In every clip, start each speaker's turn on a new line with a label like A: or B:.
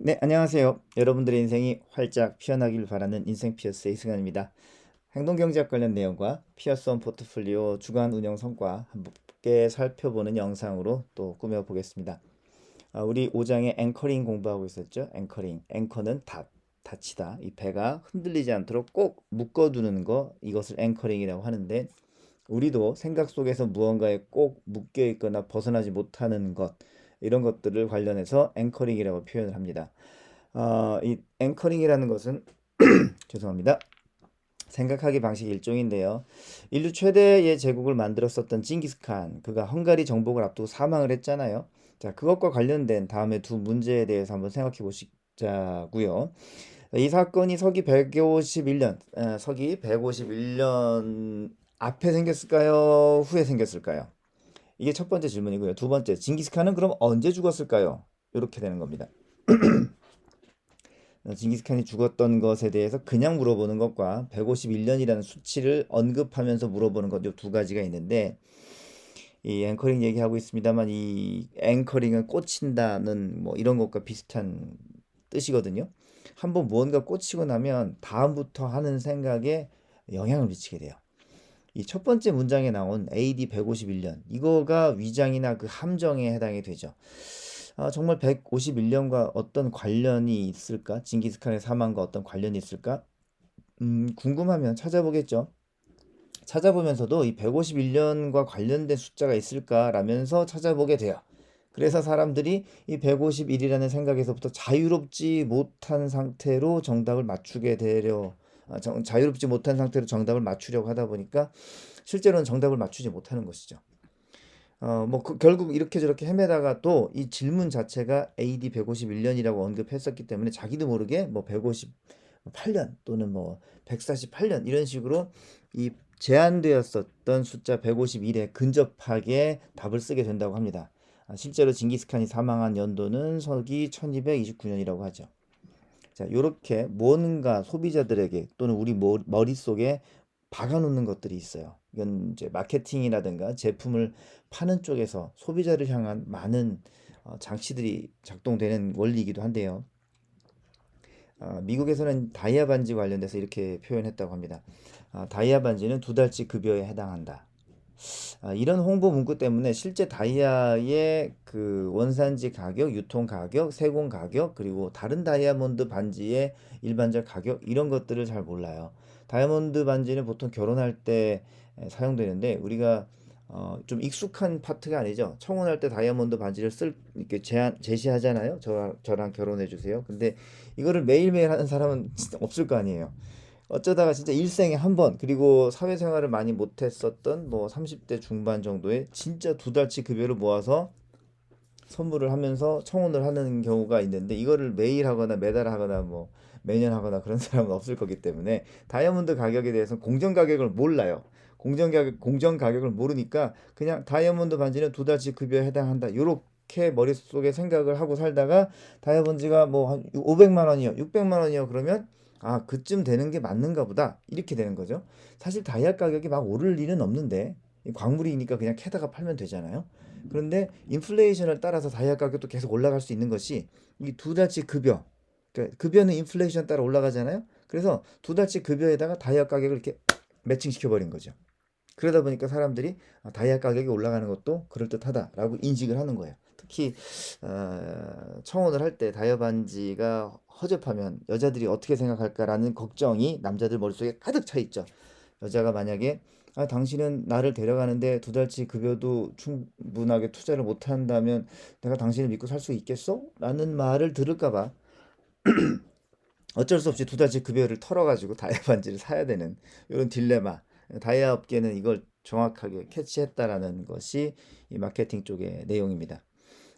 A: 네, 안녕하세요. 여러분들의 인생이 활짝 피어나길 바라는 인생 피어스의 이승환입니다. 행동경제학 관련 내용과 피어스원 포트폴리오 주간 운영 성과 함께 살펴보는 영상으로 또 꾸며보겠습니다. 우리 5장에 앵커링 공부하고 있었죠? 앵커링. 앵커는 닫히다. 이 배가 흔들리지 않도록 꼭 묶어두는 거, 이것을 앵커링이라고 하는데, 우리도 생각 속에서 무언가에 꼭 묶여 있거나 벗어나지 못하는 것, 이런 것들을 관련해서 앵커링이라고 표현을 합니다. 이 앵커링이라는 것은 죄송합니다. 생각하기 방식 일종인데요. 인류 최대의 제국을 만들었었던 징기스칸, 그가 헝가리 정복을 앞두고 사망을 했잖아요. 자, 그것과 관련된 다음에 두 문제에 대해서 한번 생각해 보시자고요. 이 사건이 서기 151년 앞에 생겼을까요? 후에 생겼을까요? 이게 첫 번째 질문이고요. 두 번째, 징기스칸은 그럼 언제 죽었을까요? 이렇게 되는 겁니다. 징기스칸이 죽었던 것에 대해서 그냥 물어보는 것과 151년이라는 수치를 언급하면서 물어보는 것, 이 두 가지가 있는데, 이 앵커링 얘기하고 있습니다만, 이 앵커링은 꽂힌다는 뭐 이런 것과 비슷한 뜻이거든요. 한번 무언가 꽂히고 나면 다음부터 하는 생각에 영향을 미치게 돼요. 이 첫 번째 문장에 나온 AD 151년, 이거가 위장이나 그 함정에 해당이 되죠. 정말 151년과 어떤 관련이 있을까? 징기스칸의 사망과 어떤 관련이 있을까? 궁금하면 찾아보겠죠. 찾아보면서도 이 151년과 관련된 숫자가 있을까라면서 찾아보게 돼요. 그래서 사람들이 이 151이라는 생각에서부터 자유롭지 못한 상태로 정답을 맞추게 되려 자유롭지 못한 상태로 정답을 맞추려고 하다 보니까 실제로는 정답을 맞추지 못하는 것이죠. 결국 이렇게 저렇게 헤매다가 또 이 질문 자체가 AD 151년이라고 언급했었기 때문에 자기도 모르게 뭐 158년 또는 뭐 148년 이런 식으로 이 제한되었었던 숫자 151에 근접하게 답을 쓰게 된다고 합니다. 실제로 징기스칸이 사망한 연도는 서기 1229년이라고 하죠. 자, 이렇게 뭔가 소비자들에게 또는 우리 머릿속에 박아놓는 것들이 있어요. 이건 이제 마케팅이라든가 제품을 파는 쪽에서 소비자를 향한 많은 장치들이 작동되는 원리이기도 한데요. 미국에서는 다이아 반지 관련돼서 이렇게 표현했다고 합니다. 다이아 반지는 두 달치 급여에 해당한다. 이런 홍보 문구 때문에 실제 다이아의 그 원산지 가격, 유통 가격, 세공 가격, 그리고 다른 다이아몬드 반지의 일반적 가격 이런 것들을 잘 몰라요. 다이아몬드 반지는 보통 결혼할 때 사용되는데 우리가 좀 익숙한 파트가 아니죠. 청혼할 때 다이아몬드 반지를 이렇게 제시하잖아요. 저랑 결혼해 주세요. 근데 이거를 매일매일 하는 사람은 진짜 없을 거 아니에요. 어쩌다가 진짜 일생에 한 번, 그리고 사회생활을 많이 못했었던 뭐 30대 중반 정도에 진짜 두 달치 급여를 모아서 선물을 하면서 청혼을 하는 경우가 있는데 이거를 매일 하거나 매달 하거나 뭐 매년 하거나 그런 사람은 없을 거기 때문에 다이아몬드 가격에 대해서는 공정 가격을 몰라요. 공정 가격을 모르니까 그냥 다이아몬드 반지는 두 달치 급여에 해당한다. 요렇게 머릿속에 생각을 하고 살다가 다이아몬드가 뭐 한 500만 원이요, 600만 원이요 그러면 그쯤 되는 게 맞는가 보다. 이렇게 되는 거죠. 사실 다이아 가격이 막 오를 일은 없는데 광물이니까 그냥 캐다가 팔면 되잖아요. 그런데 인플레이션을 따라서 다이아 가격도 계속 올라갈 수 있는 것이 이 두 달치 급여. 그러니까 급여는 인플레이션 따라 올라가잖아요. 그래서 두 달치 급여에다가 다이아 가격을 이렇게 매칭시켜 버린 거죠. 그러다 보니까 사람들이 다이아 가격이 올라가는 것도 그럴듯하다라고 인식을 하는 거예요. 특히 청혼을 할 때 다이아 반지가 허접하면 여자들이 어떻게 생각할까라는 걱정이 남자들 머릿속에 가득 차 있죠. 여자가 만약에 당신은 나를 데려가는데 두 달치 급여도 충분하게 투자를 못 한다면 내가 당신을 믿고 살 수 있겠어? 라는 말을 들을까 봐 어쩔 수 없이 두 달치 급여를 털어가지고 다이아 반지를 사야 되는 이런 딜레마. 다이아 업계는 이걸 정확하게 캐치했다라는 것이 이 마케팅 쪽의 내용입니다.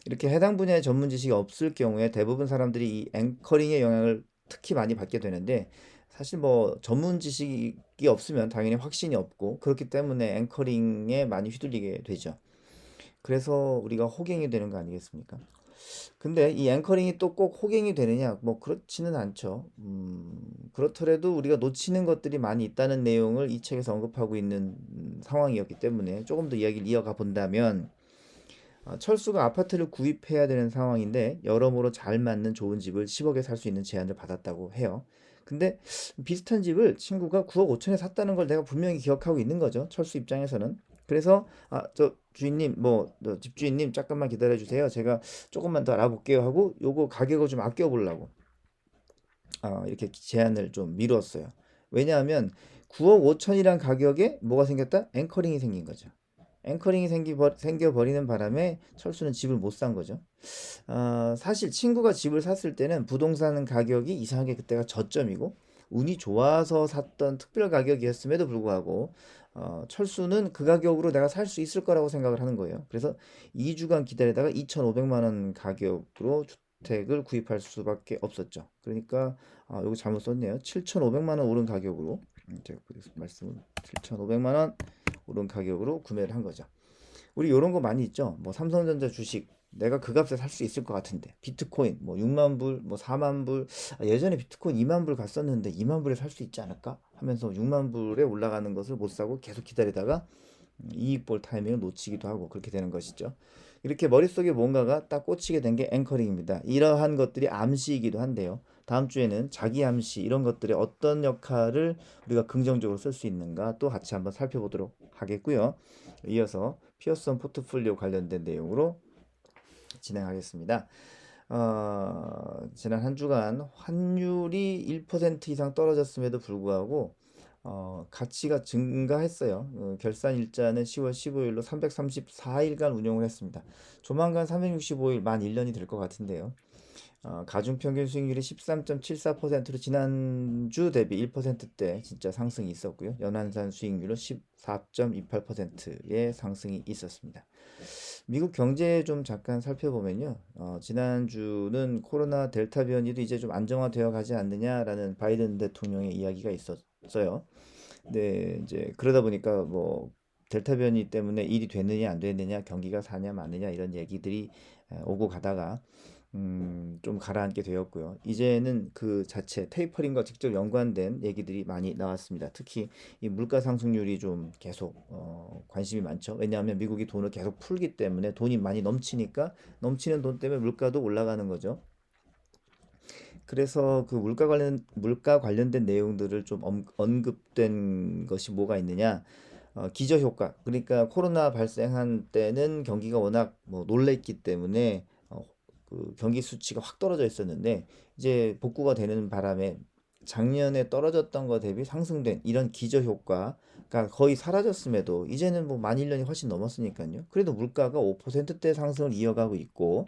A: 이렇게 해당 분야의 전문 지식이 없을 경우에 대부분 사람들이 이 앵커링의 영향을 특히 많이 받게 되는데 사실 뭐 전문 지식이 없으면 당연히 확신이 없고 그렇기 때문에 앵커링에 많이 휘둘리게 되죠. 그래서 우리가 호갱이 되는 거 아니겠습니까? 근데 이 앵커링이 또 꼭 호갱이 되느냐? 뭐 그렇지는 않죠. 그렇더라도 우리가 놓치는 것들이 많이 있다는 내용을 이 책에서 언급하고 있는 상황이었기 때문에 조금 더 이야기를 이어가 본다면 철수가 아파트를 구입해야 되는 상황인데 여러모로 잘 맞는 좋은 집을 10억에 살 수 있는 제안을 받았다고 해요. 근데 비슷한 집을 친구가 9억 5천에 샀다는 걸 내가 분명히 기억하고 있는 거죠. 철수 입장에서는. 그래서 저 주인님 저 집주인님 잠깐만 기다려 주세요. 제가 조금만 더 알아볼게요 하고 요거 가격을 좀 아껴 보려고 이렇게 제한을 좀 미뤘어요. 왜냐하면 9억 5천이란 가격에 뭐가 생겼다? 앵커링이 생긴 거죠. 앵커링이 생겨버리는 바람에 철수는 집을 못 산 거죠. 사실 친구가 집을 샀을 때는 부동산 가격이 이상하게 그때가 저점이고 운이 좋아서 샀던 특별 가격이었음에도 불구하고 철수는 그 가격으로 내가 살 수 있을 거라고 생각을 하는 거예요. 그래서 2주간 기다리다가 2,500만 원 가격으로 주택을 구입할 수밖에 없었죠. 그러니까 여기 잘못 썼네요. 7,500만 원 오른 가격으로 제가 말씀을 7,500만 원 오른 가격으로 구매를 한 거죠. 우리 이런 거 많이 있죠. 뭐 삼성전자 주식 내가 그 값에 살 수 있을 것 같은데 비트코인 뭐 6만 불, 뭐 4만 불 예전에 비트코인 2만 불 갔었는데 2만 불에 살 수 있지 않을까 하면서 6만 불에 올라가는 것을 못 사고 계속 기다리다가 이익 볼 타이밍을 놓치기도 하고 그렇게 되는 것이죠. 이렇게 머릿속에 뭔가가 딱 꽂히게 된 게 앵커링입니다. 이러한 것들이 암시이기도 한데요. 다음 주에는 자기 암시 이런 것들의 어떤 역할을 우리가 긍정적으로 쓸 수 있는가 또 같이 한번 살펴보도록 하겠고요. 이어서 피어슨 포트폴리오 관련된 내용으로 진행하겠습니다. 지난 한 주간 환율이 1% 이상 떨어졌음에도 불구하고 가치가 증가했어요. 결산 일자는 10월 15일로 334일간 운용을 했습니다. 조만간 365일 만 1년이 될 것 같은데요. 가중평균 수익률이 13.74%로 지난주 대비 1%대 진짜 상승이 있었고요. 연환산 수익률은 14.28%의 상승이 있었습니다. 미국 경제 좀 잠깐 살펴보면요. 지난주는 코로나 델타 변이도 이제 좀 안정화되어 가지 않느냐라는 바이든 대통령의 이야기가 있었어요. 네, 이제 그러다 보니까 뭐 델타 변이 때문에 일이 됐느냐 안 됐느냐 경기가 사냐 마느냐 이런 얘기들이 오고 가다가 좀 가라앉게 되었고요. 이제는 그 자체 테이퍼링과 직접 연관된 얘기들이 많이 나왔습니다. 특히 이 물가 상승률이 좀 계속 관심이 많죠. 왜냐하면 미국이 돈을 계속 풀기 때문에 돈이 많이 넘치니까 넘치는 돈 때문에 물가도 올라가는 거죠. 그래서 그 물가 관련된 내용들을 좀 언급된 것이 뭐가 있느냐? 기저 효과. 그러니까 코로나 발생한 때는 경기가 워낙 뭐 놀랬기 때문에 그 경기 수치가 확 떨어져 있었는데 이제 복구가 되는 바람에 작년에 떨어졌던 거 대비 상승된 이런 기저 효과가 거의 사라졌음에도 이제는 뭐 만일년이 훨씬 넘었으니까요. 그래도 물가가 5%대 상승을 이어가고 있고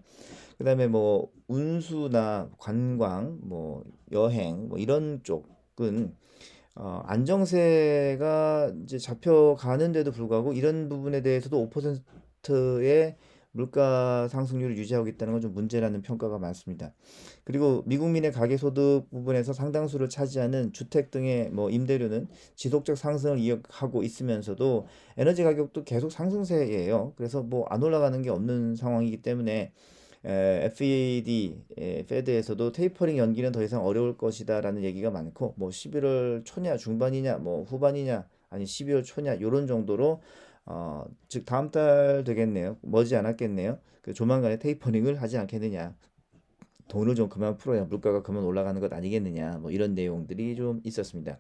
A: 그다음에 뭐 운수나 관광, 뭐 여행, 뭐 이런 쪽은 안정세가 이제 잡혀가는데도 불구하고 이런 부분에 대해서도 5%의 물가 상승률을 유지하고 있다는 건 좀 문제라는 평가가 많습니다. 그리고 미국민의 가계소득 부분에서 상당수를 차지하는 주택 등의 뭐 임대료는 지속적 상승을 이어가고 있으면서도 에너지 가격도 계속 상승세예요. 그래서 뭐 안 올라가는 게 없는 상황이기 때문에 FED, 페드에서도 테이퍼링 연기는 더 이상 어려울 것이다라는 얘기가 많고 뭐 11월 초냐 중반이냐 뭐 후반이냐 아니 12월 초냐 요런 정도로 즉 다음 달 되겠네요. 머지 않았겠네요. 그 조만간에 테이퍼링을 하지 않겠느냐. 돈을 좀 그만 풀어야 물가가 그만 올라가는 것 아니겠느냐. 뭐 이런 내용들이 좀 있었습니다.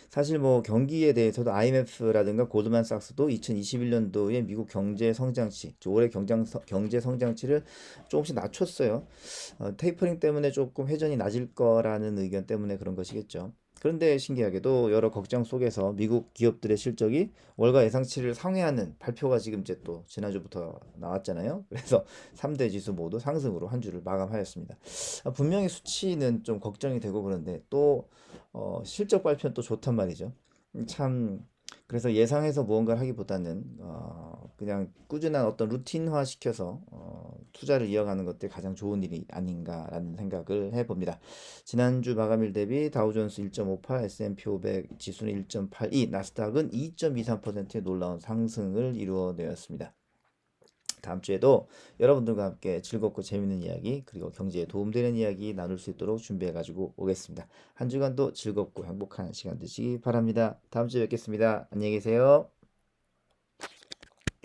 A: 사실 뭐 경기에 대해서도 IMF라든가 고ld만삭스도 2021년도에 미국 경제 성장치, 올해 경제 성장치를 조금씩 낮췄어요. 테이퍼링 때문에 조금 회전이 낮을 거라는 의견 때문에 그런 것이겠죠. 그런데 신기하게도 여러 걱정 속에서 미국 기업들의 실적이 월가 예상치를 상회하는 발표가 지금 이제 또 지난주부터 나왔잖아요. 그래서 3대 지수 모두 상승으로 한 주를 마감하였습니다. 분명히 수치는 좀 걱정이 되고 그런데 또 실적 발표는 또 좋단 말이죠. 참 그래서 예상해서 무언가를 하기보다는 그냥 꾸준한 어떤 루틴화 시켜서 투자를 이어가는 것들이 가장 좋은 일이 아닌가라는 생각을 해봅니다. 지난주 마감일 대비 다우존스 1.58, S&P 500 지수는 1.82, 나스닥은 2.23%의 놀라운 상승을 이루어내었습니다. 다음 주에도 여러분들과 함께 즐겁고 재밌는 이야기 그리고 경제에 도움되는 이야기 나눌 수 있도록 준비해 가지고 오겠습니다. 한 주간도 즐겁고 행복한 시간 되시기 바랍니다. 다음 주에 뵙겠습니다. 안녕히 계세요.